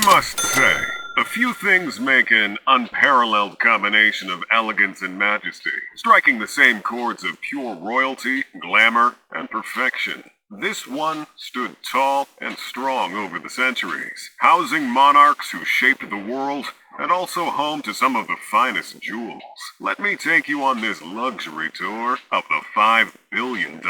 must say, a few things make an unparalleled combination of elegance and majesty, striking the same chords of pure royalty, glamour, and perfection. This one stood tall and strong over the centuries, housing monarchs who shaped the world and also home to some of the finest jewels. Let me take you on this luxury tour of the $5 billion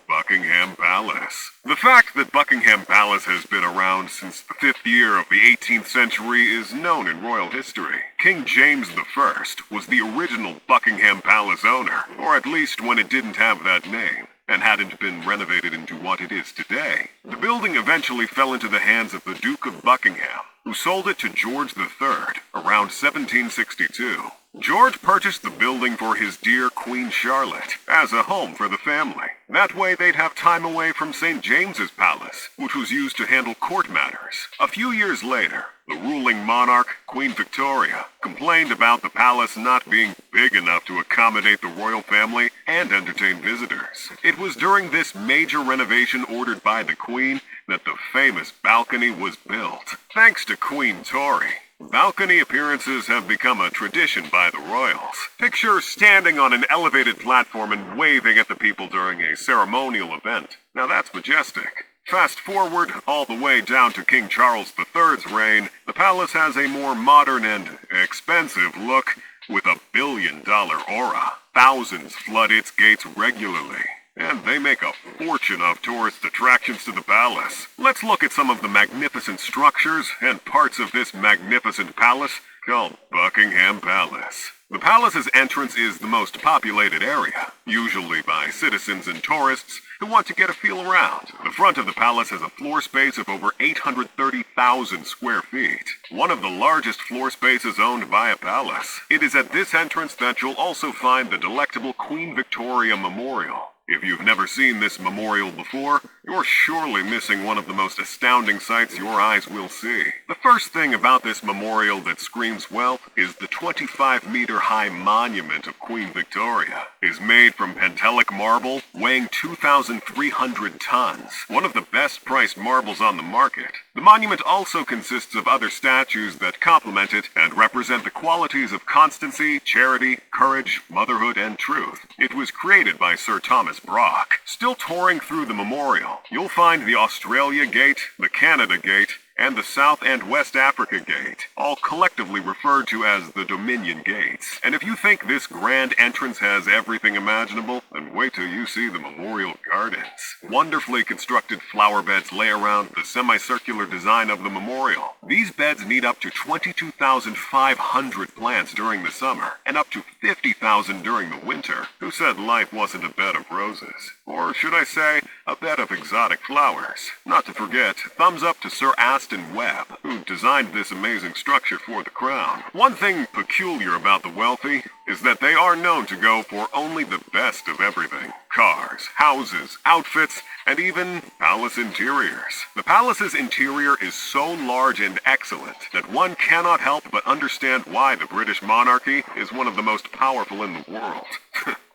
Buckingham Palace. The fact that Buckingham Palace has been around since the 5th year of the 18th century is known in royal history. King James I was the original Buckingham Palace owner, or at least when it didn't have that name and hadn't been renovated into what it is today. The building eventually fell into the hands of the Duke of Buckingham, who sold it to George III around 1762. George purchased the building for his dear Queen Charlotte as a home for the family. That way they'd have time away from St. James's Palace, which was used to handle court matters. A few years later, the ruling monarch, Queen Victoria, complained about the palace not being big enough to accommodate the royal family and entertain visitors. It was during this major renovation ordered by the Queen that the famous balcony was built. Thanks to Queen Tory, balcony appearances have become a tradition by the royals. Picture standing on an elevated platform and waving at the people during a ceremonial event. Now that's majestic. Fast forward all the way down to King Charles III's reign, the palace has a more modern and expensive look with a billion-dollar aura. Thousands flood its gates regularly, and they make a fortune off tourist attractions to the palace. Let's look at some of the magnificent structures and parts of this magnificent palace called Buckingham Palace. The palace's entrance is the most populated area, usually by citizens and tourists who want to get a feel around. The front of the palace has a floor space of over 830,000 square feet, one of the largest floor spaces owned by a palace. It is at this entrance that you'll also find the delectable Queen Victoria Memorial. If you've never seen this memorial before, you're surely missing one of the most astounding sights your eyes will see. The first thing about this memorial that screams wealth is the 25-meter-high monument of Queen Victoria. It is made from Pentelic marble, weighing 2,300 tons, one of the best-priced marbles on the market. The monument also consists of other statues that complement it and represent the qualities of constancy, charity, courage, motherhood, and truth. It was created by Sir Thomas Brock. Still touring through the memorial, you'll find the Australia Gate, the Canada Gate, and the South and West Africa Gate, all collectively referred to as the Dominion Gates. And if you think this grand entrance has everything imaginable, then wait till you see the Memorial Gardens. Wonderfully constructed flower beds lay around the semicircular design of the memorial. These beds need up to 22,500 plants during the summer, and up to 50,000 during the winter. Who said life wasn't a bed of roses? Or should I say, a bed of exotic flowers? Not to forget, thumbs up to Sir Aston Webb, who designed this amazing structure for the crown. One thing peculiar about the wealthy is that they are known to go for only the best of everything. Cars, houses, outfits, and even palace interiors. The palace's interior is so large and excellent that one cannot help but understand why the British monarchy is one of the most powerful in the world.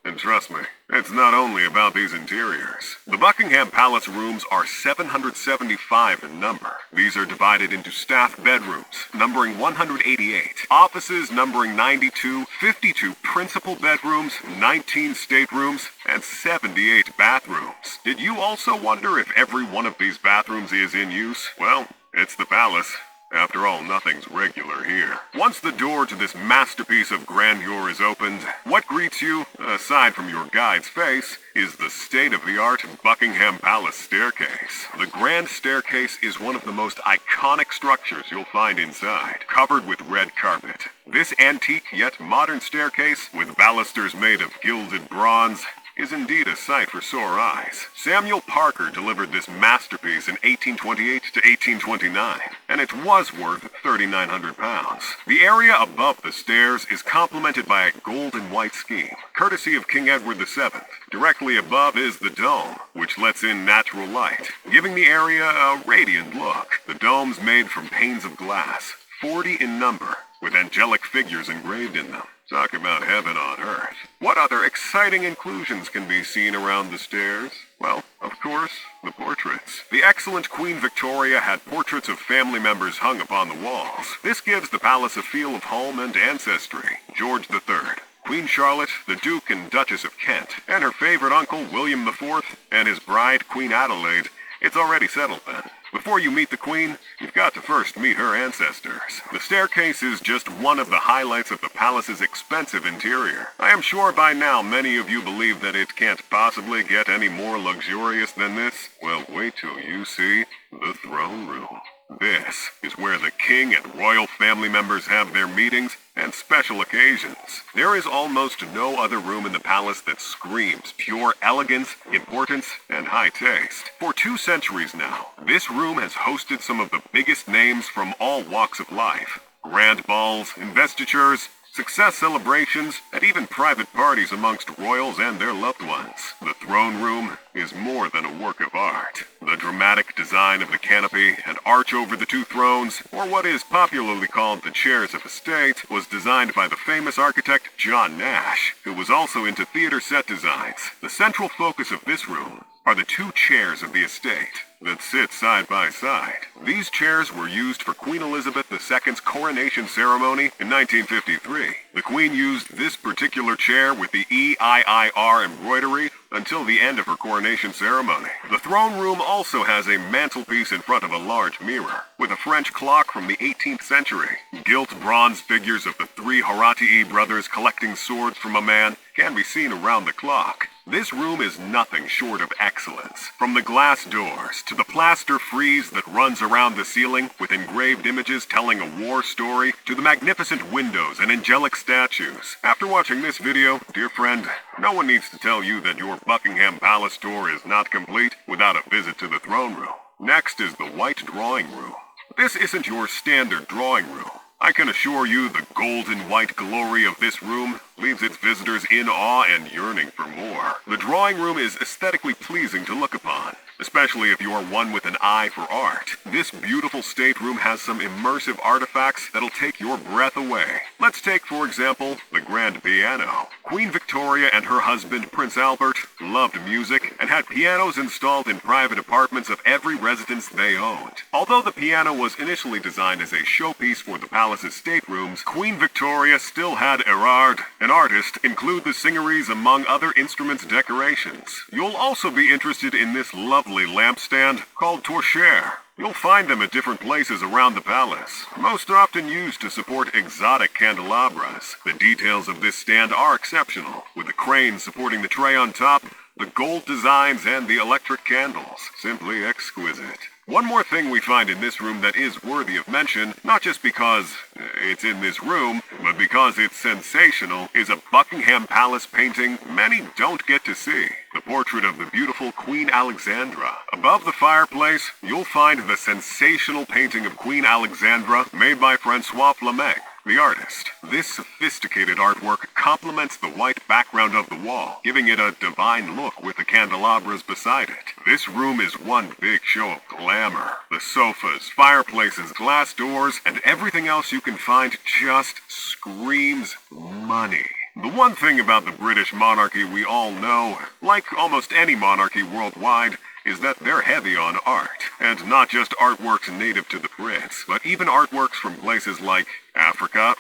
And trust me, it's not only about these interiors. The Buckingham Palace rooms are 775 in number. These are divided into staff bedrooms, numbering 188, offices numbering 92, 52 principal bedrooms, 19 staterooms, and 78 bathrooms. Did you also wonder if every one of these bathrooms is in use? Well, it's the palace. After all, nothing's regular here. Once the door to this masterpiece of grandeur is opened, what greets you, aside from your guide's face, is the state-of-the-art Buckingham Palace staircase. The grand staircase is one of the most iconic structures you'll find inside, covered with red carpet. This antique yet modern staircase, with balusters made of gilded bronze, is indeed a sight for sore eyes. Samuel Parker delivered this masterpiece in 1828 to 1829, and it was worth £3,900. The area above the stairs is complemented by a gold and white scheme, courtesy of King Edward VII. Directly above is the dome, which lets in natural light, giving the area a radiant look. The dome's made from panes of glass, 40 in number, with angelic figures engraved in them. Talk about heaven on earth. What other exciting inclusions can be seen around the stairs? Well, of course, the portraits. The excellent Queen Victoria had portraits of family members hung upon the walls. This gives the palace a feel of home and ancestry. George III, Queen Charlotte, the Duke and Duchess of Kent, and her favorite uncle, William IV, and his bride, Queen Adelaide. It's already settled then. Before you meet the Queen, you've got to first meet her ancestors. The staircase is just one of the highlights of the palace's expensive interior. I am sure by now many of you believe that it can't possibly get any more luxurious than this. Well, wait till you see the throne room. This is where the king and royal family members have their meetings and special occasions. There is almost no other room in the palace that screams pure elegance, importance, and high taste. For 2 centuries now, this room has hosted some of the biggest names from all walks of life. Grand balls, investitures, success celebrations, and even private parties amongst royals and their loved ones. The throne room is more than a work of art. The dramatic design of the canopy and arch over the 2 thrones, or what is popularly called the chairs of estate, was designed by the famous architect John Nash, who was also into theater set designs. The central focus of this room are the 2 chairs of the estate that sit side by side. These chairs were used for Queen Elizabeth II's coronation ceremony in 1953. The Queen used this particular chair with the EIIR embroidery until the end of her coronation ceremony. The throne room also has a mantelpiece in front of a large mirror, with a French clock from the 18th century. Gilt bronze figures of the 3 Horatii brothers collecting swords from a man can be seen around the clock. This room is nothing short of excellence. From the glass doors to the plaster frieze that runs around the ceiling with engraved images telling a war story, to the magnificent windows and angelic statues. After watching this video, dear friend, no one needs to tell you that your Buckingham Palace tour is not complete without a visit to the throne room. Next is the White Drawing Room. This isn't your standard drawing room. I can assure you the golden white glory of this room leaves its visitors in awe and yearning for more. The drawing room is aesthetically pleasing to look upon, especially if you are one with an eye for art. This beautiful stateroom has some immersive artifacts that'll take your breath away. Let's take, for example, the grand piano. Queen Victoria and her husband, Prince Albert, loved music and had pianos installed in private apartments of every residence they owned. Although the piano was initially designed as a showpiece for the palace's staterooms, Queen Victoria still had Erard, an artist, include the singeries among other instruments decorations. You'll also be interested in this lovely lampstand called torchère. You'll find them at different places around the palace, most often used to support exotic candelabras. The details of this stand are exceptional, with the crane supporting the tray on top, the gold designs, and the electric candles. Simply exquisite. One more thing we find in this room that is worthy of mention, not just because it's in this room, but because it's sensational, is a Buckingham Palace painting many don't get to see. The portrait of the beautiful Queen Alexandra. Above the fireplace, you'll find the sensational painting of Queen Alexandra made by Francois Flameng, the artist. This sophisticated artwork complements the white background of the wall, giving it a divine look with the candelabras beside it. This room is one big show of glamour. The sofas, fireplaces, glass doors, and everything else you can find just screams money. The one thing about the British monarchy we all know, like almost any monarchy worldwide, is that they're heavy on art. And not just artworks native to the Brits, but even artworks from places like Africa,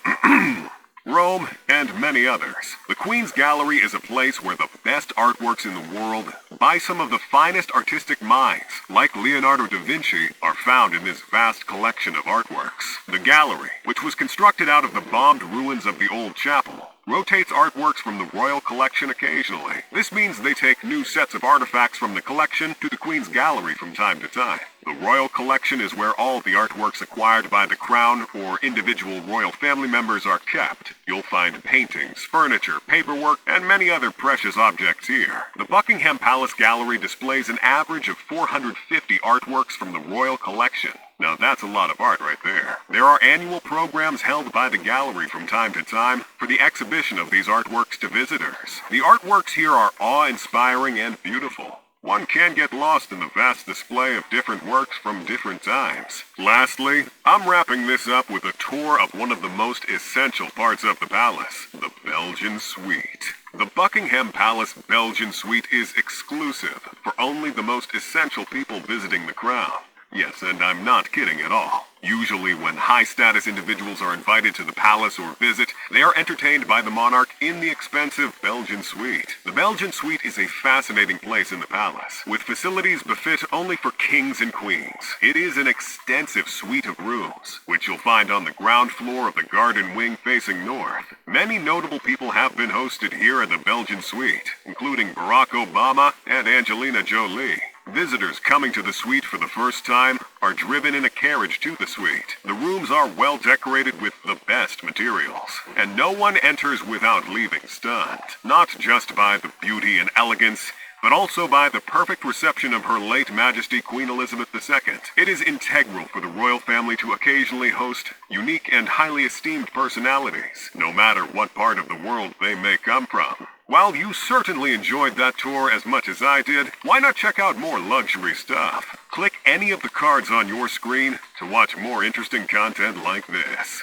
Rome, and many others. The Queen's Gallery is a place where the best artworks in the world by some of the finest artistic minds, like Leonardo da Vinci, are found in this vast collection of artworks. The gallery, which was constructed out of the bombed ruins of the old chapel, rotates artworks from the royal collection occasionally. This means they take new sets of artifacts from the collection to the Queen's Gallery from time to time. The royal collection is where all the artworks acquired by the crown or individual royal family members are kept. You'll find paintings, furniture, paperwork, and many other precious objects here. The Buckingham Palace Gallery displays an average of 450 artworks from the royal collection. Now that's a lot of art right there. There are annual programs held by the gallery from time to time for the exhibition of these artworks to visitors. The artworks here are awe-inspiring and beautiful. one can get lost in the vast display of different works from different times. Lastly, I'm wrapping this up with a tour of one of the most essential parts of the palace, the Belgian Suite. The Buckingham Palace Belgian Suite is exclusive for only the most essential people visiting the crown. Yes, and I'm not kidding at all. Usually when high-status individuals are invited to the palace or visit, they are entertained by the monarch in the expensive Belgian Suite. The Belgian Suite is a fascinating place in the palace, with facilities befit only for kings and queens. It is an extensive suite of rooms, which you'll find on the ground floor of the garden wing facing north. Many notable people have been hosted here at the Belgian Suite, including Barack Obama and Angelina Jolie. Visitors coming to the suite for the first time are driven in a carriage to the suite. The rooms are well decorated with the best materials, and no one enters without leaving stunned, not just by the beauty and elegance, but also by the perfect reception of Her late Majesty Queen Elizabeth II. It is integral for the royal family to occasionally host unique and highly esteemed personalities, no matter what part of the world they may come from. While you certainly enjoyed that tour as much as I did, why not check out more luxury stuff? Click any of the cards on your screen to watch more interesting content like this.